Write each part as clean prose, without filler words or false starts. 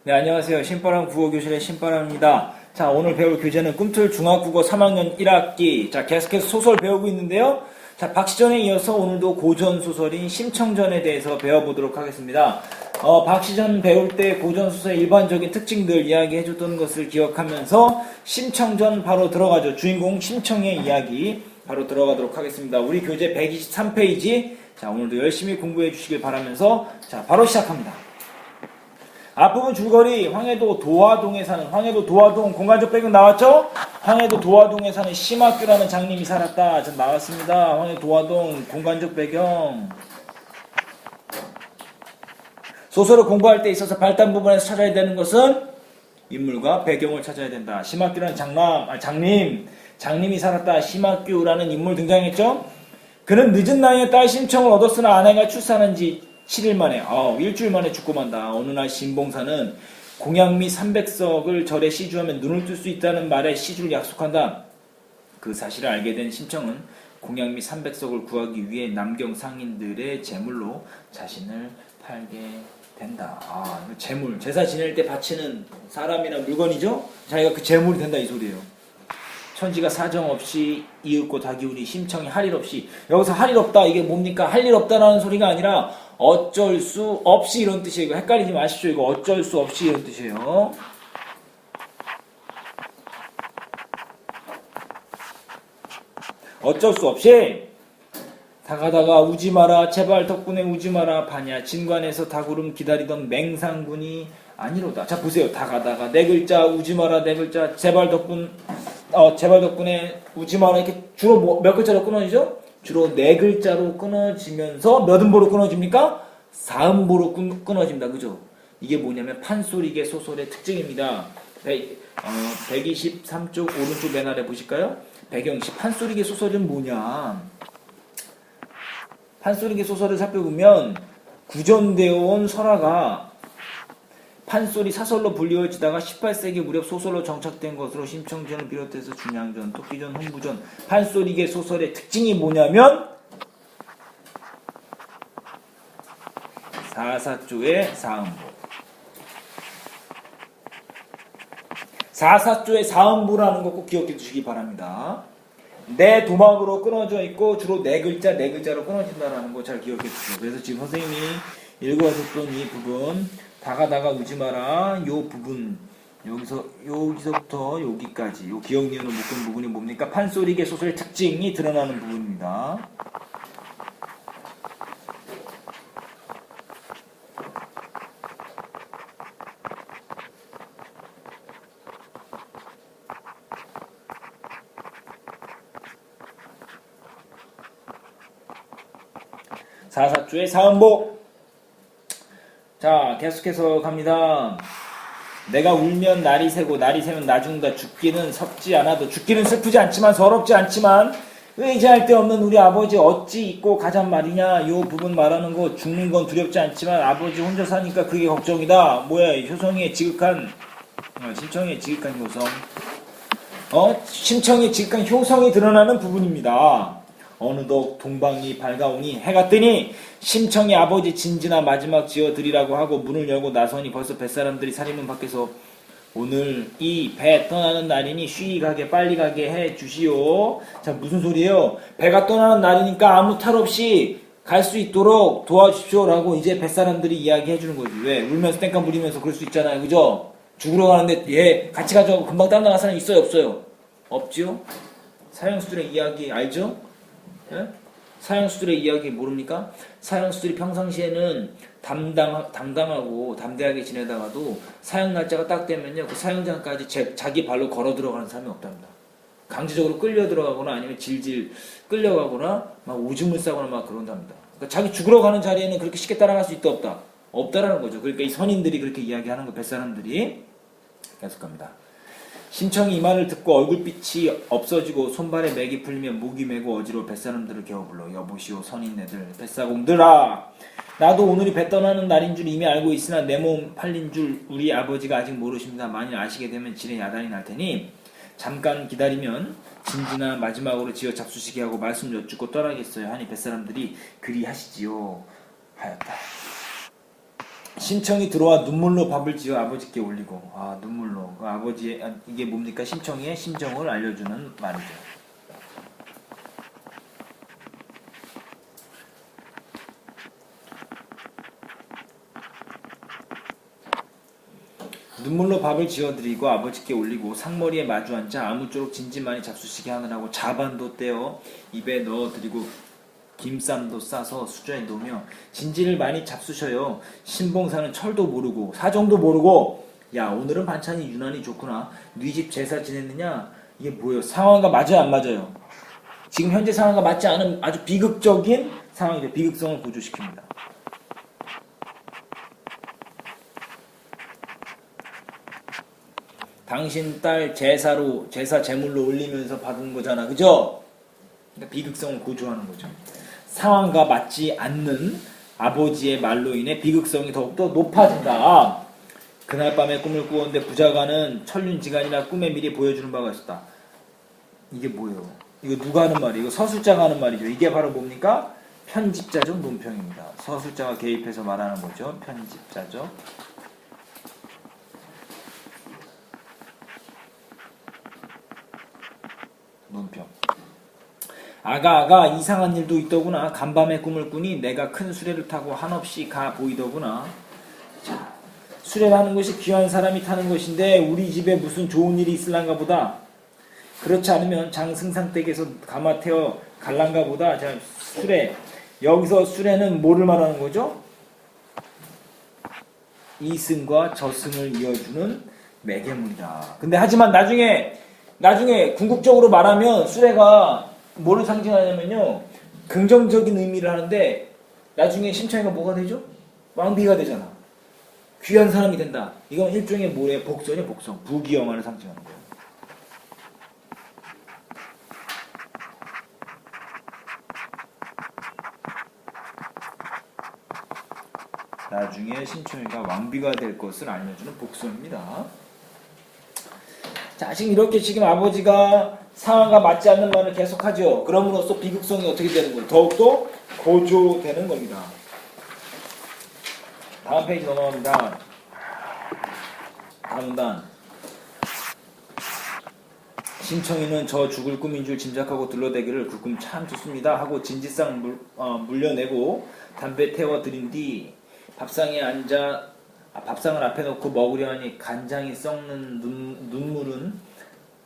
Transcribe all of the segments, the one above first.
네, 안녕하세요. 신바람 국어교실의 신바람입니다. 자, 오늘 배울 교재는 꿈틀 중학국어 3학년 1학기. 자, 계속해서 소설 배우고 있는데요. 자, 박시전에 이어서 오늘도 고전 소설인 심청전에 대해서 배워보도록 하겠습니다. 박시전 배울 때 고전 소설의 일반적인 특징들 이야기해줬던 것을 기억하면서 심청전 바로 들어가죠. 주인공 심청의 이야기 바로 들어가도록 하겠습니다. 우리 교재 123페이지. 자, 오늘도 열심히 공부해 주시길 바라면서 자, 바로 시작합니다. 앞부분 줄거리 황해도 도화동에 사는 황해도 도화동 공간적 배경 나왔죠? 황해도 도화동에 사는 심학규라는 장님이 살았다. 전 나왔습니다. 황해도 도화동 공간적 배경. 소설을 공부할 때 있어서 발단 부분에서 찾아야 되는 것은 인물과 배경을 찾아야 된다. 심학규라는 장님이 살았다. 심학규라는 인물 등장했죠? 그는 늦은 나이에 딸 심청을 얻었으나 아내가 출산한 지 7일 만에, 일주일 만에 죽고 만다. 어느 날 신봉사는 공양미 300석을 절에 시주하면 눈을 뜰 수 있다는 말에 시주를 약속한다. 그 사실을 알게 된 심청은 공양미 300석을 구하기 위해 남경 상인들의 제물로 자신을 팔게 된다. 재물, 제사 지낼 때 바치는 사람이나 물건이죠? 자기가 그 제물이 된다 이 소리예요. 천지가 사정없이 이윽고 다기우니 심청이 할 일 없이, 여기서 할 일 없다 이게 뭡니까? 할 일 없다라는 소리가 아니라 어쩔 수 없이 이런 뜻이에요. 이거 헷갈리지 마십시오. 이거 어쩔 수 없이 이런 뜻이에요. 어쩔 수 없이 다가다가 우지 마라 제발 덕분에 우지 마라 반야 진관에서 다구름 기다리던 맹상군이 아니로다. 자 보세요. 다가다가 네 글자 우지 마라 네 글자 제발 덕분에 우지 마라 이렇게 주로 몇 글자로 끊어지죠? 주로 네 글자로 끊어지면서 몇 음보로 끊어집니까? 4음보로 끊어집니다. 그죠? 이게 뭐냐면 판소리계 소설의 특징입니다. 123쪽 오른쪽 맨 아래 보실까요? 배경시 판소리계 소설은 뭐냐? 판소리계 소설을 살펴보면 구전되어 온 설화가 판소리 사설로 불리워지다가 18세기 무렵 소설로 정착된 것으로 심청전을 비롯해서 준양전, 토끼전, 홍부전, 판소리계 소설의 특징이 뭐냐면 사사조의 사음보. 사사조의 사음보라는 거 꼭 기억해 주시기 바랍니다. 네 도막으로 끊어져 있고 주로 네 글자로 끊어진다는 거 잘 기억해 주세요. 그래서 지금 선생님이 읽어줬던 이 부분 다가다가 우지 마라 요 부분 여기서부터 여기까지 요 기억 니은을 묶은 부분이 뭡니까? 판소리계 소설의 특징이 드러나는 부분입니다. 사사조의 사음보. 자 계속해서 갑니다. 내가 울면 날이 새고 날이 새면 나 죽는다. 죽기는 섭지 않아도 죽기는 슬프지 않지만 서럽지 않지만 의지할 데 없는 우리 아버지 어찌 잊고 가잔 말이냐. 요 부분 말하는 거 죽는 건 두렵지 않지만 아버지 혼자 사니까 그게 걱정이다. 뭐야 효성의 지극한 심청의 지극한 효성 심청의 지극한 효성이 드러나는 부분입니다. 어느덧 동방이 밝아오니 해가 뜨니 심청이 아버지 진지나 마지막 지어드리라고 하고 문을 열고 나서니 벌써 뱃사람들이 살인문 밖에서 오늘 이 배 떠나는 날이니 쉬이 가게 빨리 가게 해 주시오. 자 무슨 소리예요? 배가 떠나는 날이니까 아무 탈 없이 갈 수 있도록 도와주십시오 라고 이제 뱃사람들이 이야기해 주는 거지. 왜? 울면서 땡깡 부리면서 그럴 수 있잖아요. 그죠? 죽으러 가는데 얘 같이 가자고 금방 딴 나간 사람 있어요 없어요? 없지요? 사형수들의 이야기 알죠? 예? 사형수들의 이야기 모릅니까? 사형수들이 평상시에는 담담하고 담대하게 지내다가도 사형 날짜가 딱 되면요 그 사형장까지 자기 발로 걸어 들어가는 사람이 없답니다. 강제적으로 끌려 들어가거나 아니면 질질 끌려가거나 막 오줌을 싸거나 막 그런답니다. 그러니까 자기 죽으러 가는 자리에는 그렇게 쉽게 따라갈 수 있다 없다? 없다라는 거죠. 그러니까 이 선인들이 그렇게 이야기하는 거 뱃사람들이 계속합니다. 심청이 이 말을 듣고 얼굴빛이 없어지고 손발에 맥이 풀리면 목이 메고 어지러워 뱃사람들을 겨우 불러 여보시오 선인네들 뱃사공들아 나도 오늘이 배 떠나는 날인 줄 이미 알고 있으나 내 몸 팔린 줄 우리 아버지가 아직 모르십니다. 만일 아시게 되면 지레 야단이 날 테니 잠깐 기다리면 진지나 마지막으로 지어 잡수시게 하고 말씀 여쭙고 떠나겠어요 하니 뱃사람들이 그리 하시지요 하였다. 심청이 들어와 눈물로 밥을 지어 아버지께 올리고. 아, 눈물로. 그 아버지의, 이게 뭡니까? 심청이의 심정을 알려주는 말이죠. 눈물로 밥을 지어드리고 아버지께 올리고 상머리에 마주 앉아 아무쪼록 진지만이 잡수시게 하느라고 자반도 떼어 입에 넣어드리고 김쌈도 싸서 수저에 놓으며 진지를 많이 잡수셔요. 신봉사는 철도 모르고 사정도 모르고 야, 오늘은 반찬이 유난히 좋구나. 네 집 제사 지냈느냐? 이게 뭐예요? 상황과 맞아요, 안 맞아요? 지금 현재 상황과 맞지 않은 아주 비극적인 상황이죠. 비극성을 고조시킵니다. 당신 딸 제사 제물로 올리면서 받은 거잖아, 그죠? 그러니까 비극성을 고조하는 거죠. 상황과 맞지 않는 아버지의 말로 인해 비극성이 더욱더 높아진다. 그날 밤에 꿈을 꾸었는데 부자가는 천륜지간이나 꿈에 미리 보여주는 바가 있었다. 이게 뭐예요? 이거 누가 하는 말이에요? 이거 서술자가 하는 말이죠. 이게 바로 뭡니까? 편집자적 논평입니다. 서술자가 개입해서 말하는 거죠. 편집자적 논평. 아가 이상한 일도 있더구나. 간밤에 꿈을 꾸니 내가 큰 수레를 타고 한없이 가 보이더구나. 자, 수레를 하는 것이 귀한 사람이 타는 것인데 우리 집에 무슨 좋은 일이 있을란가 보다. 그렇지 않으면 장승상 댁에서 가마 태워 갈란가 보다. 자, 수레. 여기서 수레는 뭐를 말하는 거죠? 이승과 저승을 이어주는 매개물이다. 근데 하지만 나중에 궁극적으로 말하면 수레가 뭐를 상징하냐면요, 긍정적인 의미를 하는데 나중에 심청이가 뭐가 되죠? 왕비가 되잖아. 귀한 사람이 된다. 이건 일종의 뭐예요? 복선이에요. 복선. 부귀영화를 상징하는 거예요. 나중에 심청이가 왕비가 될 것을 알려주는 복선입니다. 자, 지금 아버지가 상황과 맞지 않는 말을 계속하죠. 그럼으로써 비극성이 어떻게 되는 거예요? 더욱더 고조되는 겁니다. 다음 페이지 넘어갑니다. 다음 문단. 심청이는 저 죽을 꿈인 줄 짐작하고 둘러대기를 그 꿈 참 좋습니다 하고 진지상 물려내고 담배 태워 드린 뒤 밥상을 앞에 놓고 먹으려 하니 간장이 썩는 눈물은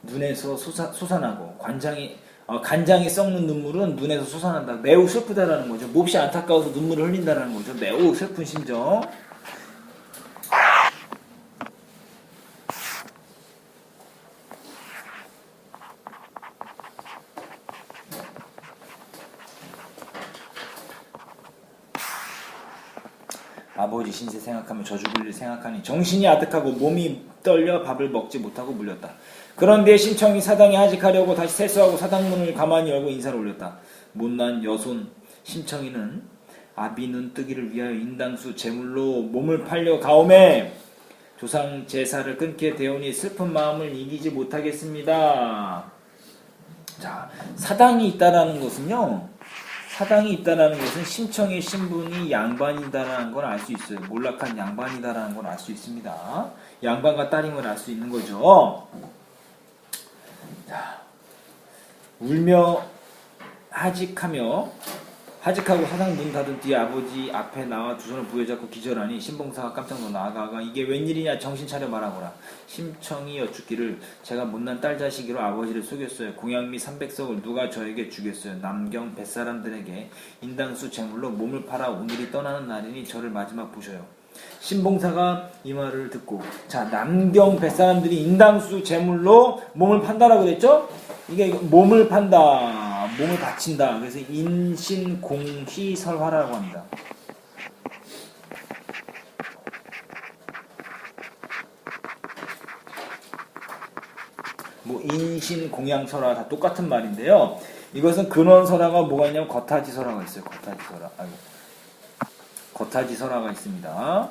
눈에서 솟아나고 간장이 썩는 눈물은 눈에서 솟아난다. 매우 슬프다라는 거죠. 몹시 안타까워서 눈물을 흘린다라는 거죠. 매우 슬픈 심정. 아버지 신세 생각하며 저 죽을 일 생각하니 정신이 아득하고 몸이 떨려 밥을 먹지 못하고 물렸다. 그런데 심청이 사당에 하직하려고 다시 세수하고 사당문을 가만히 열고 인사를 올렸다. 못난 여손 심청이는 아비 눈뜨기를 위하여 인당수 제물로 몸을 팔려 가오매 조상 제사를 끊게 되오니 슬픈 마음을 이기지 못하겠습니다. 자, 사당이 있다라는 것은요, 심청의 신분이 양반이다라는 걸 알 수 있어요. 몰락한 양반이다라는 걸 알 수 있습니다. 양반과 딸임을 알 수 있는 거죠. 자, 울며 하직하고 사당 문 닫은 뒤에 아버지 앞에 나와 두 손을 부여잡고 기절하니 신봉사가 깜짝 놀라 아가 이게 웬일이냐 정신 차려 말하거라. 심청이 여쭙기를 제가 못난 딸 자식이로 아버지를 속였어요. 공양미 300석을 누가 저에게 주겠어요. 남경 뱃사람들에게 인당수 제물로 몸을 팔아 오늘이 떠나는 날이니 저를 마지막 보셔요. 신봉사가 이 말을 듣고, 자, 남경 뱃사람들이 인당수 제물로 몸을 판다라고 그랬죠? 이게 몸을 판다, 몸을 바친다. 그래서 인신공희설화라고 합니다. 뭐 인신공양설화 다 똑같은 말인데요. 이것은 근원설화가 뭐가 있냐면 겉하지설화가 있어요. 겉하지설화가 있습니다.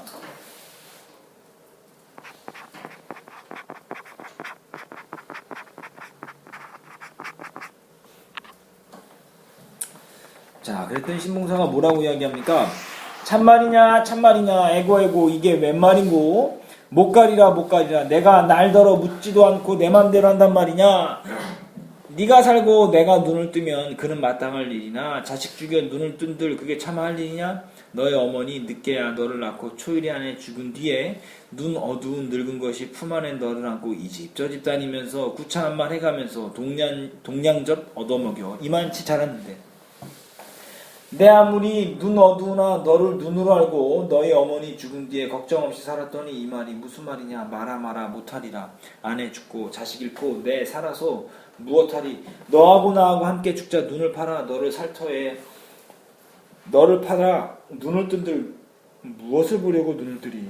자, 그랬더니 신봉사가 뭐라고 이야기합니까? 참말이냐 참말이냐 에고 이게 웬 말인고. 못 가리라 내가 날더러 묻지도 않고 내 맘대로 한단 말이냐. 네가 살고 내가 눈을 뜨면 그는 마땅할 일이나 자식 죽여 눈을 뜬들 그게 참 할 일이냐. 너의 어머니 늦게야 너를 낳고 초일이 안에 죽은 뒤에 눈 어두운 늙은 것이 품 안에 너를 안고 이 집 저 집 다니면서 구차한 말 해가면서 동냥젓 얻어먹여 이만치 자랐는데 내 아무리 눈 어두우나 너를 눈으로 알고 너희 어머니 죽은 뒤에 걱정 없이 살았더니 이 말이 무슨 말이냐. 마라 못하리라. 아내 죽고 자식 잃고 내 살아서 무엇하리. 너하고 나하고 함께 죽자. 눈을 팔아 너를 살터에 너를 팔아 눈을 뜬들 무엇을 보려고 눈을 뜨리.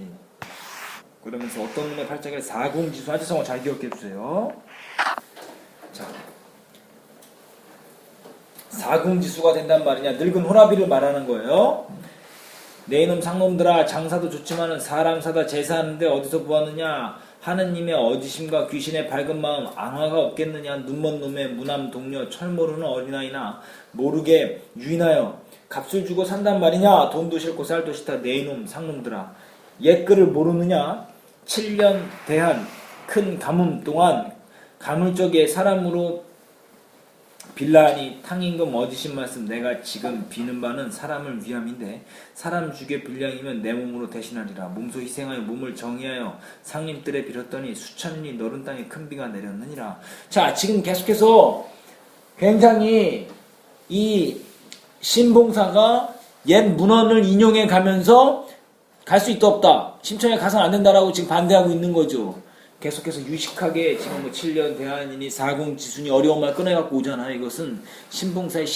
그러면서 어떤 놈의 팔짱에 사궁지수 하지성어 잘 기억해 주세요. 자, 사궁지수가 된단 말이냐. 늙은 호라비를 말하는 거예요. 내 이놈 상놈들아 장사도 좋지만은 사람 사다 제사하는데 어디서 보았느냐. 하느님의 어지심과 귀신의 밝은 마음 앙화가 없겠느냐. 눈먼 놈의 무남 동료 철 모르는 어린아이나 모르게 유인하여 값을 주고 산단 말이냐. 돈도 싫고 쌀도 싫다. 내 이놈 상놈들아 옛글을 모르느냐. 7년 대한 큰 가뭄 동안 가물적에 사람으로 빌라하니 탕임금 얻으신 말씀 내가 지금 비는 바는 사람을 위함인데 사람 죽여 빌량이면 내 몸으로 대신하리라. 몸소 희생하여 몸을 정의하여 상님들에 빌었더니 수천리 너른 땅에 큰 비가 내렸느니라. 자, 지금 계속해서 굉장히 이 신봉사가 옛 문헌을 인용해 가면서 갈 수 있다 없다. 심청에 가서는 안 된다라고 지금 반대하고 있는 거죠. 계속해서 유식하게 지금 뭐 7년 대한이니 사공지순이 어려운 말 꺼내갖고 오잖아요. 이것은 신봉사의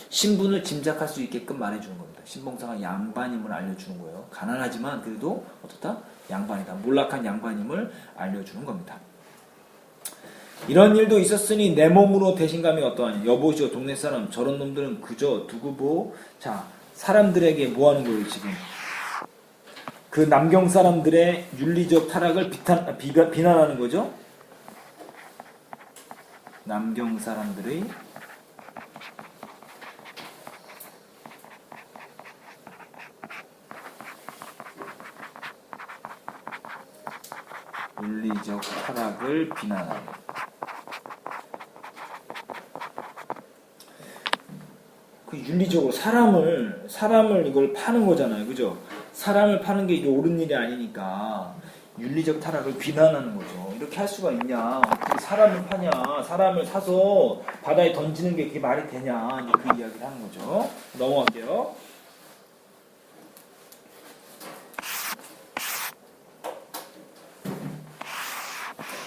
신분을 짐작할 수 있게끔 말해주는 겁니다. 신봉사가 양반임을 알려주는 거예요. 가난하지만 그래도 어떻다? 양반이다. 몰락한 양반임을 알려주는 겁니다. 이런 일도 있었으니 내 몸으로 대신감이 어떠하냐. 여보시오 동네 사람 저런 놈들은 그저 두고 보. 자, 사람들에게 뭐 하는 거예요 지금. 그 남경 사람들의 윤리적 타락을 비난하는 거죠. 남경 사람들의 윤리적 타락을 비난하는. 그 윤리적으로 사람을 이걸 파는 거잖아요, 그죠? 사람을 파는 게 이게 옳은 일이 아니니까 윤리적 타락을 비난하는 거죠. 이렇게 할 수가 있냐? 어떻게 사람을 파냐? 사람을 사서 바다에 던지는 게 그게 말이 되냐? 이제 그 이야기를 하는 거죠. 넘어갈게요.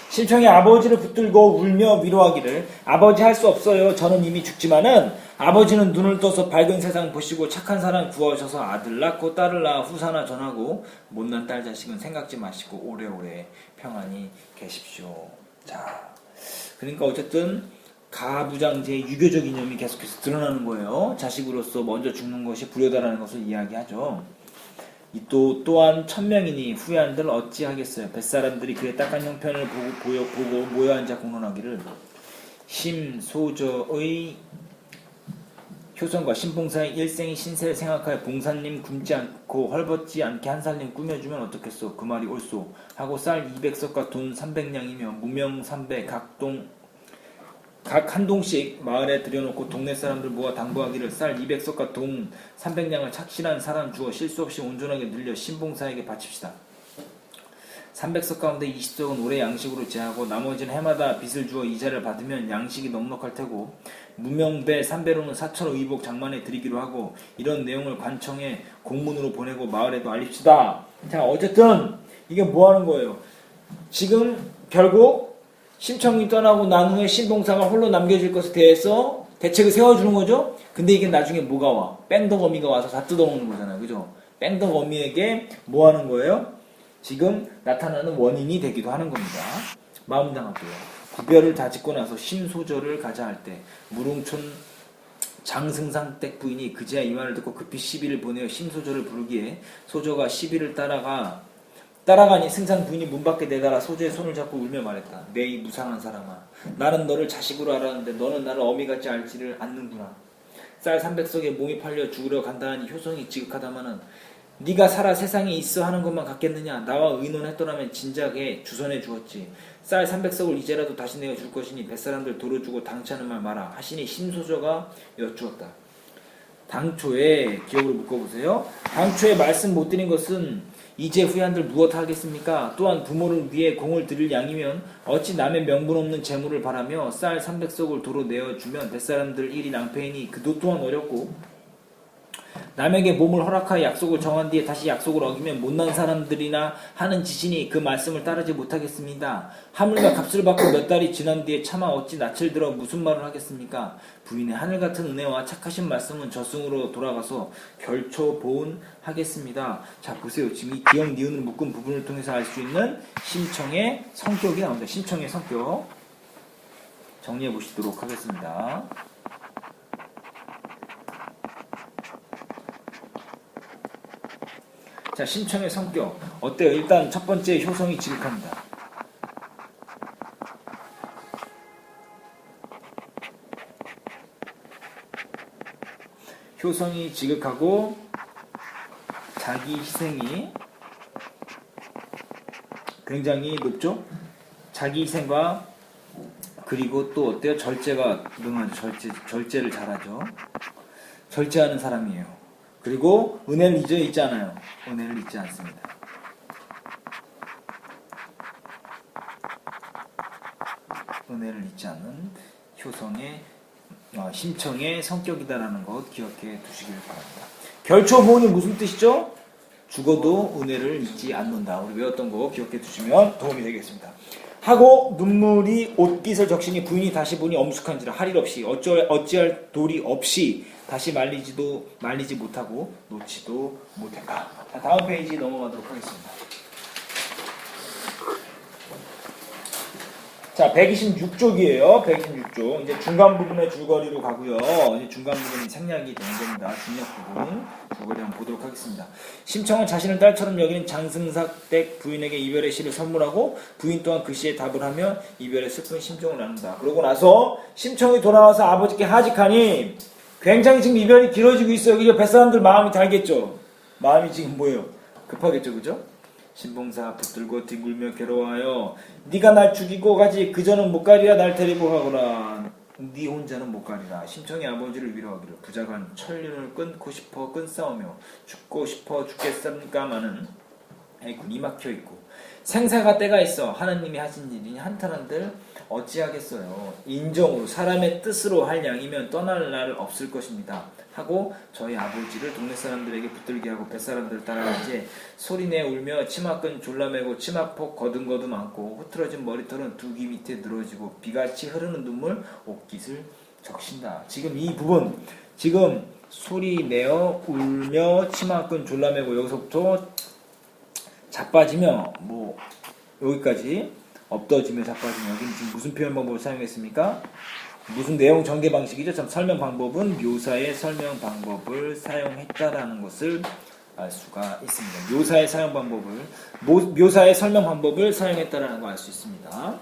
심청이 아버지를 붙들고 울며 위로하기를 아버지 할 수 없어요. 저는 이미 죽지만은 아버지는 눈을 떠서 밝은 세상 보시고 착한 사람 구하셔서 아들 낳고 딸을 낳아 후사나 전하고 못난 딸 자식은 생각지 마시고 오래오래 평안히 계십시오. 자, 그러니까 어쨌든 가부장제의 유교적 이념이 계속해서 드러나는 거예요. 자식으로서 먼저 죽는 것이 불효다라는 것을 이야기하죠. 또한 천명이니 후회한들 어찌하겠어요. 뱃사람들이 그의 딱한 형편을 보고 모여 앉아 공론하기를 심소저의 효성과 신봉사의 일생의 신세를 생각하여 봉사님 굶지 않고 헐벗지 않게 한 살림 꾸며주면 어떻겠소. 그 말이 옳소 하고 쌀 200석과 돈 300냥이며 무명 3배 각 한 동씩 마을에 들여놓고 동네 사람들 모아 당부하기를 쌀 200석과 돈 300냥을 착실한 사람 주어 실수 없이 온전하게 늘려 신봉사에게 바칩시다. 300석 가운데 20석은 올해 양식으로 제하고 나머지는 해마다 빚을 주어 이자를 받으면 양식이 넉넉할 테고 무명배 3배로는 사철 의복 장만에 드리기로 하고 이런 내용을 관청에 공문으로 보내고 마을에도 알립시다. 자, 어쨌든 이게 뭐 하는 거예요? 지금 결국 심청이 떠나고 난 후에 신봉사가 홀로 남겨질 것에 대해서 대책을 세워주는 거죠. 근데 이게 나중에 뭐가 와? 뺑덕어미가 와서 다 뜯어먹는 거잖아요. 그죠? 뺑덕어미에게 뭐 하는 거예요? 지금 나타나는 원인이 되기도 하는 겁니다. 마음당하고요. 구별을 다 짓고 나서 심소절을 가자 할 때 무릉촌 장승상댁 부인이 그제야 이 말을 듣고 급히 시비를 보내어 심소절을 부르기에 소저가 시비를 따라가니 승상 부인이 문 밖에 내달아 소저의 손을 잡고 울며 말했다. 내 이 무상한 사람아, 나는 너를 자식으로 알았는데 너는 나를 어미 같지 알지를 않는구나. 쌀 300석에 몸이 팔려 죽으러 간다 하니 효성이 지극하다마는 네가 살아 세상에 있어 하는 것만 같겠느냐. 나와 의논했더라면 진작에 주선해 주었지. 쌀 300석을 이제라도 다시 내어 줄 것이니 뱃사람들 도로 주고 당치하는 말 마라 하시니 심소저가 여쭈었다. 당초에 기억을 묶어보세요. 당초에 말씀 못 드린 것은 이제 후한들 무엇 하겠습니까? 또한 부모를 위해 공을 들일 양이면 어찌 남의 명분 없는 재물을 바라며 쌀 300석을 도로 내어주면 뱃사람들 일이 낭패이니 그도 또한 어렵고 남에게 몸을 허락하여 약속을 정한 뒤에 다시 약속을 어기면 못난 사람들이나 하는 짓이니 그 말씀을 따르지 못하겠습니다. 하물며 값을 받고 몇 달이 지난 뒤에 차마 어찌 낯을 들어 무슨 말을 하겠습니까? 부인의 하늘같은 은혜와 착하신 말씀은 저승으로 돌아가서 결초 보은하겠습니다. 자 보세요. 지금 이 기억 니은을 묶은 부분을 통해서 알 수 있는 심청의 성격이 나옵니다. 심청의 성격 정리해 보시도록 하겠습니다. 자, 심청의 성격 어때요? 일단 첫 번째 효성이 지극합니다. 효성이 지극하고 자기 희생이 굉장히 높죠? 자기 희생과 그리고 또 어때요? 절제가 능하죠. 절제를 잘하죠. 절제하는 사람이에요. 그리고 은혜를 잊지 않아요. 은혜를 잊지 않습니다. 은혜를 잊지 않는 효성의 심청의 성격이다라는 것 기억해 두시길 바랍니다. 결초보은이 무슨 뜻이죠? 죽어도 은혜를 잊지 않는다. 우리 외웠던 거 기억해 두시면 도움이 되겠습니다. 하고 눈물이 옷깃을 적시니 부인이 다시 보니 엄숙한지라 할 일 없이 어찌할 도리 없이 다시 말리지 못하고 놓지도 못했다. 자, 다음 페이지 넘어가도록 하겠습니다. 자, 126쪽이에요. 126쪽. 이제 중간 부분의 줄거리로 가고요. 이제 중간 부분이 생략이 되는 겁니다. 중략 부분. 줄거리 한번 보도록 하겠습니다. 심청은 자신을 딸처럼 여기는 장승삭 댁 부인에게 이별의 시를 선물하고 부인 또한 그 시에 답을 하며 이별의 슬픈 심정을 나눈다. 그러고 나서 심청이 돌아와서 아버지께 하직하니 굉장히 지금 이별이 길어지고 있어요. 그죠? 뱃사람들 마음이 달겠죠? 마음이 지금 뭐예요? 급하겠죠? 그죠? 신봉사 붙들고 뒹굴며 괴로워하여 네가 날 죽이고 가지 그저는 못 가리라 날 데리고 가거라 네 혼자는 못 가리라. 심청이 아버지를 위로하기를 부자간 천륜을 끊고 싶어 끈싸우며 죽고 싶어 죽겠습니까마는 군이 막혀있고 생사가 때가 있어 하나님이 하신 일이니 한탄한들 어찌하겠어요. 인정으로 사람의 뜻으로 할 양이면 떠날 날 없을 것입니다. 하고 저희 아버지를 동네 사람들에게 붙들게 하고 뱃사람들을 따라 이제 소리내 울며 치마끈 졸라매고 치마폭 거듭거듭 안고 흐트러진 머리털은 두 귀 밑에 늘어지고 비같이 흐르는 눈물 옷깃을 적신다. 지금 이 부분 지금 소리내어 울며 치마끈 졸라매고 여기서부터 자빠지며 뭐 여기까지 엎더지며 자빠지며 여기는 지금 무슨 표현 방법을 사용했습니까? 무슨 내용 전개 방식이죠? 참 설명 방법은 묘사의 설명 방법을 사용했다라는 것을 알 수가 있습니다. 묘사의 사용 방법을 묘사의 설명 방법을 사용했다라는 걸 알 수 있습니다.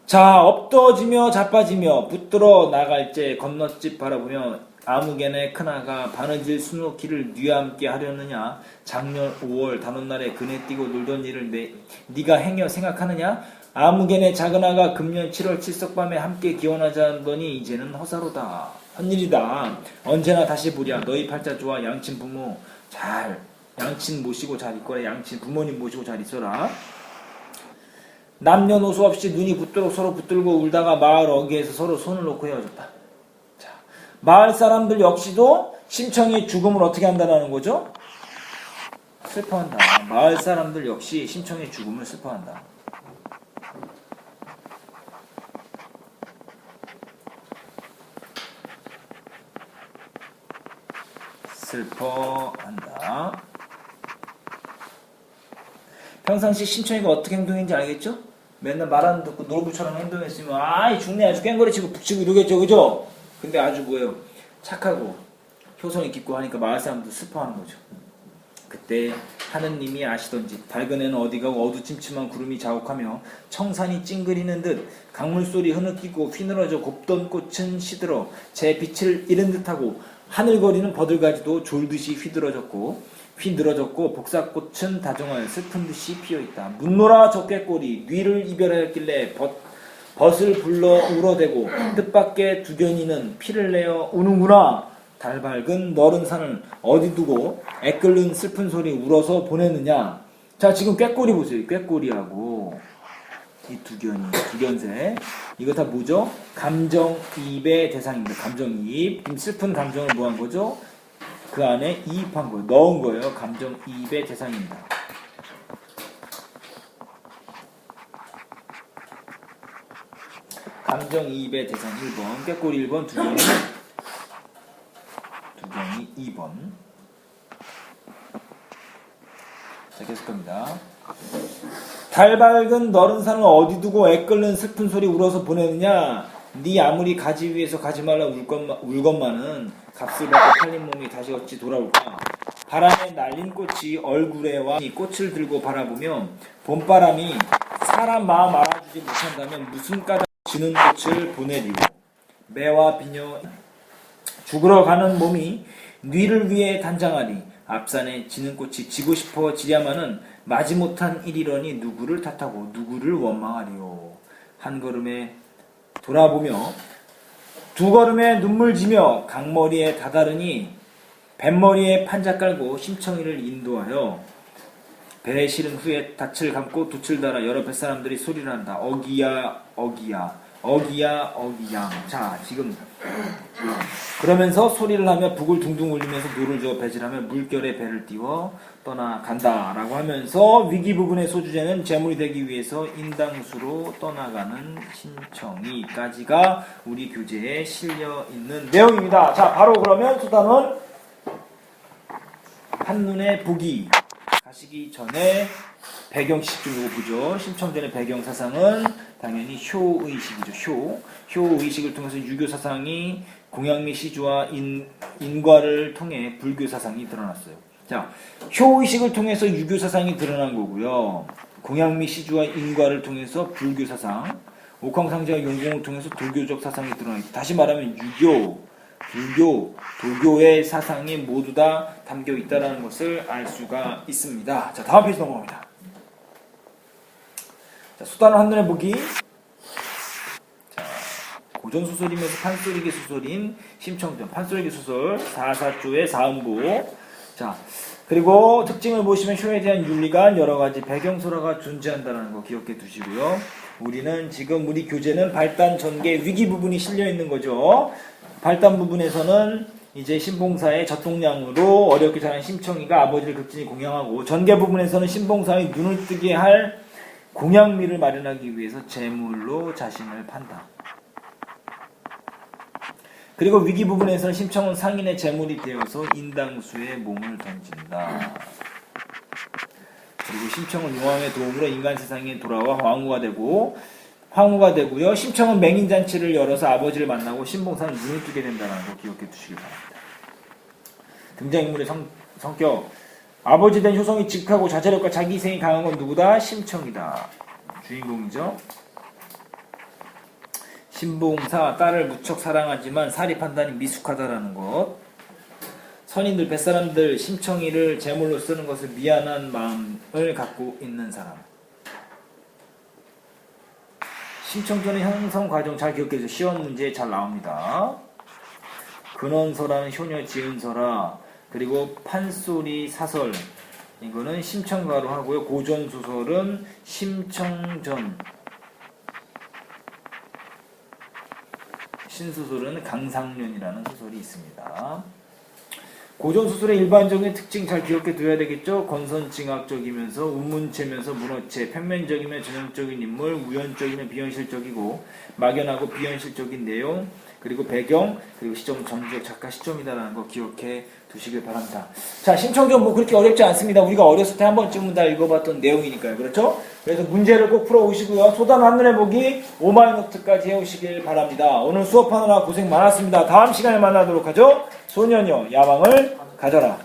자, 엎더지며 자빠지며 붙들어 나갈 때 건너집 바라보며 아무개네 큰아가 바느질 수놓기를 뉘와 함께 하려느냐. 작년 5월 단오날에 그네 뛰고 놀던 일을 네가 행여 생각하느냐. 아무개네 작은아가 금년 7월 칠석밤에 함께 기원하자더니 이제는 허사로다. 헛일이다. 언제나 다시 보랴. 너희 팔자 좋아. 양친 부모 잘 양친 모시고 잘 있거라. 양친 부모님 모시고 잘 있어라. 남녀노소 없이 눈이 붙도록 서로 붙들고 울다가 마을 어귀에서 서로 손을 놓고 헤어졌다. 자, 마을 사람들 역시도 심청이 죽음을 어떻게 한다는 거죠? 슬퍼한다. 마을 사람들 역시 심청의 죽음을 슬퍼한다. 슬퍼한다. 평상시 심청이가 어떻게 행동했는지 알겠죠? 맨날 말 안 듣고 놀부처럼 행동했으면 아이 죽네 아주 깽거리치고 북치고 이러겠죠. 그죠? 근데 아주 뭐예요? 착하고 효성이 깊고 하니까 마을 사람도 슬퍼하는 거죠. 그때 하느님이 아시던지 밝은 해는 어디 가고 어두침침한 구름이 자욱하며 청산이 찡그리는 듯 강물소리 흐느끼고 휘늘어져 곱던 꽃은 시들어 제 빛을 잃은 듯하고 하늘거리는 버들가지도 졸듯이 휘늘어졌고 복사꽃은 다정하여 슬픈 듯이 피어있다. 묻노라 저 꾀꼬리 뉘를 이별하였길래 벗을 불러 울어대고 뜻밖의 두견이는 피를 내어 우는구나. 달 밝은 너른 산을 어디 두고 애끓는 슬픈 소리 울어서 보내느냐. 자, 지금 꾀꼬리 보세요. 꾀꼬리하고 이 두견새 이거 다 뭐죠? 감정이입의 대상입니다. 감정이입. 지금 슬픈 감정을 뭐 한 거죠? 그 안에 이입한 거예요. 넣은 거예요. 감정이입의 대상입니다. 감정이입의 대상 1번, 꾀꼬리 1번, 두견이 2번. 자, 계속 갑니다. 달 밝은 너른 산을 어디 두고 애끓는 슬픈 소리 울어서 보내느냐. 네 아무리 가지 위에서 가지 말라 울건만은 값을 받고 팔린 몸이 다시 어찌 돌아올까. 바람에 날린 꽃이 얼굴에 와 이 꽃을 들고 바라보면 봄바람이 사람 마음 알아주지 못한다면 무슨 까닭 지는 꽃을 보내리오. 매와 비녀 죽으러 가는 몸이 뉘를 위해 단장하리. 앞산에 지는 꽃이 지고 싶어 지야마는 마지못한 일이러니 누구를 탓하고 누구를 원망하리요. 한 걸음에 돌아보며 두 걸음에 눈물 지며 강머리에 다다르니 뱃머리에 판자 깔고 심청이를 인도하여 배에 실은 후에 닻을 감고 돛을 달아 여러 뱃사람들이 소리를 한다. 어기야 어기야 어기야 어기양. 자, 지금 그러면서 소리를 하며 북을 둥둥 울리면서 노를 저어 배질하며 물결에 배를 띄워 떠나간다 라고 하면서 위기 부분의 소주제는 재물이 되기 위해서 인당수로 떠나가는 심청이까지가 우리 교재에 실려 있는 내용입니다. 자, 바로 그러면 소단원 한눈에 보기 가시기 전에 배경식 좀 이거 보죠. 심청전의 배경 사상은 당연히 효의식이죠. 효의식을 통해서 유교 사상이 공양미 시주와 인과를 통해 불교 사상이 드러났어요. 자, 효의식을 통해서 유교 사상이 드러난 거고요. 공양미 시주와 인과를 통해서 불교 사상, 옥황상제와 용공을 통해서 도교적 사상이 드러났다. 다시 말하면 유교, 불교, 도교의 사상이 모두 다 담겨 있다는 것을 알 수가 있습니다. 자, 다음 페이지 넘어갑니다. 자, 수단을 한눈에 보기. 자, 고전소설이면서 판소리기 소설인 심청전, 판소리기 소설 4사조의 사음부. 자, 그리고 특징을 보시면 효에 대한 윤리가 여러가지 배경설화가 존재한다는 거 기억해 두시고요. 우리는 지금 우리 교재는 발단, 전개, 위기 부분이 실려있는 거죠. 발단 부분에서는 이제 신봉사의 젖동량으로 어렵게 자란 심청이가 아버지를 극진히 공양하고, 전개 부분에서는 신봉사의 눈을 뜨게 할 공양미를 마련하기 위해서 재물로 자신을 판다. 그리고 위기 부분에서는 심청은 상인의 재물이 되어서 인당수에 몸을 던진다. 그리고 심청은 용왕의 도움으로 인간 세상에 돌아와 황후가 되고요. 심청은 맹인잔치를 열어서 아버지를 만나고 신봉사는 눈을 뜨게 된다는 거 기억해 두시기 바랍니다. 등장인물의 성격. 아버지 된 효성이 직하고 자제력과 자기 희생이 강한 건 누구다? 심청이다. 주인공이죠. 신봉사, 딸을 무척 사랑하지만 사리 판단이 미숙하다라는 것. 선인들, 뱃사람들, 심청이를 제물로 쓰는 것을 미안한 마음을 갖고 있는 사람. 심청전의 형성 과정 잘 기억해주세요. 시험 문제에 잘 나옵니다. 근원서라는 효녀 지은서라. 그리고 판소리 사설, 이거는 심청가로 하고요. 고전소설은 심청전, 신소설은 강상련이라는 소설이 있습니다. 고전소설의 일반적인 특징 잘 기억해 둬야 되겠죠. 건선징악적이면서 우문체면서 문어체, 평면적이면 전형적인 인물, 우연적이면 비현실적이고, 막연하고 비현실적인 내용, 그리고 배경, 그리고 시점, 전적 작가 시점이다라는 거 기억해 두시길 바랍니다. 자, 심청전 뭐 그렇게 어렵지 않습니다. 우리가 어렸을 때 한 번쯤은 다 읽어봤던 내용이니까요. 그렇죠? 그래서 문제를 꼭 풀어오시고요. 소단 한눈에 보기 5마이노트까지 해오시길 바랍니다. 오늘 수업하느라 고생 많았습니다. 다음 시간에 만나도록 하죠. 소년여 야망을 가져라.